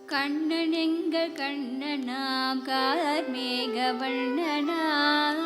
கண்ணன் எங்கள் கண்ணனாம் கார்மேக வண்ணனாம்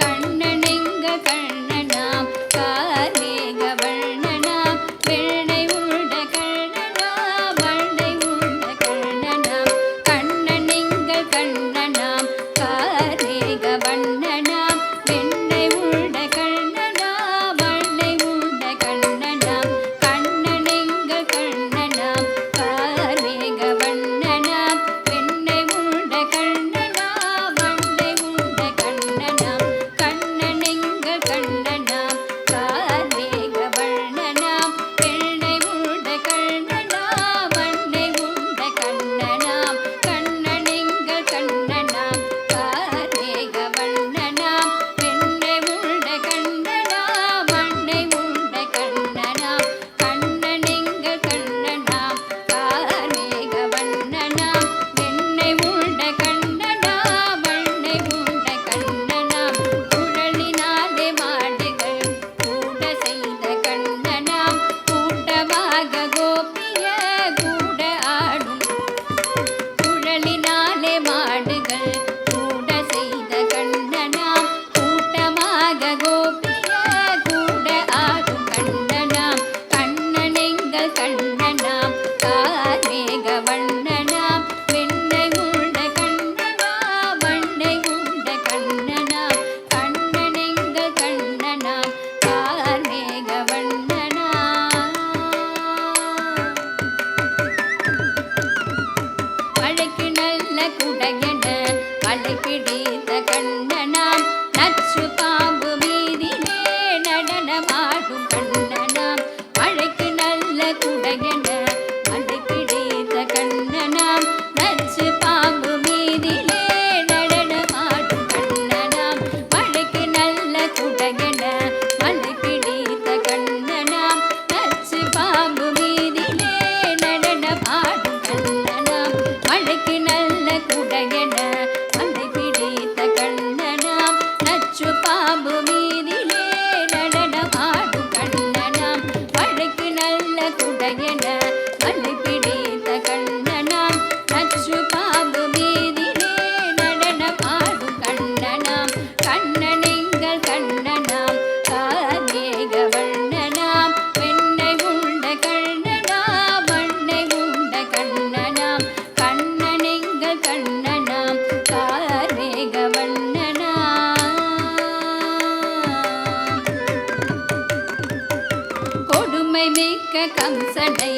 கண்ணன் எங்கள் கண்ணனாம் கார்மேக வண்ணனாம் வெள்ளை உண்ட கண்ணனாம் வண்டை உண்ட கண்ணனாம் கண்ணன் எங்கள் கண்ணனாம் கார்மேக வண்ணனாம் வெண்ணை உண்ட கண்ணனாம் வண்டை உண்ட கண்ணனாம் கண்ணன் எங்கள் கண்ணனாம் கார்மேக வண்ணனாம் வெண்ணை உண்ட கண்ணனாம் வண்டை உண்ட கண்ணனாம் கண்ணன் எங்கள் கண்ணனாம் கார்மேக வண்ணனாம் வெண்ணை உண்ட கண்ணனாம் வண்டை உண்ட கண்ணனாம் கண்ணன் எங்கள் கண்ணனாம் கார்மேக வண்ணனாம் வெண்ணை உண்ட கண்ணனாம் வண்டை உண்ட கண்ணனாம் கண்ணன் எங்கள் கண்ணனாம் கார்மேக வண்ணனாம் வெண்ணை உண்ட கண்ணனாம் வண்டை உண்ட கண்ணனாம் குழலினாலே மாடுகள் கூட செய்த கண்ணனாம் கூட்டமாக கோபிய கூட ஆடும் குழலினாலே மாடுகள் கூட செய்த கண்ணனாம் கூட்டமாக கோபிய கூட ஆடும் கண்ணனாம் கண்ணன் எங்கள் கண்ணனாம் கார்மேக வண்ணனாம் வெண்ணை உண்ட கண்ணனாம் வண்டை உண்ட கண்ணனாம் கண்ணன் எங்கள் கண்ணனாம் கார்மேக வண்ணனாம் மழைக்கு நல்ல குடையன மழை பிடித்த கண்ணனாம் நச்சு பாம்பு மீதிலே நடனமாடும் கண்ணனாம் மழைக்கு நல்ல குடையன மழை பிடித்த கண்ணனாம் நச்சு பாம்பு மீதிலே நடனமாடும் கண்ணனாம் மழைக்கு நல்ல குடையன மழை பிடித்த கண்ணனாம் நச்சு பாம்பு மீதிலே நடனமாடும் கண்ணனாம் மழைக்கு நல்ல குடையன மழை பிடித்த கண்ணனாம் நச்சு பாம்பு மீதிலே நடனமாடும் கண்ணனாம் மழைக்கு நல்ல குடையன மழை பிடித்த கண்ணனாம் நச்சு பாம்பு மீதிலே நடனமாடும் கண்ணனாம் கண்ணன் எங்கள் கண்ணனாம் கார்மேக வண்ணனாம் வெண்ணை உண்ட கண்ணனாம் வண்டை உண்ட கண்ணனாம் கண்ணன் எங்கள் கண்ணனாம் கார்மேக வண்ணனாம் கொடுமை மிக்க கம்சனை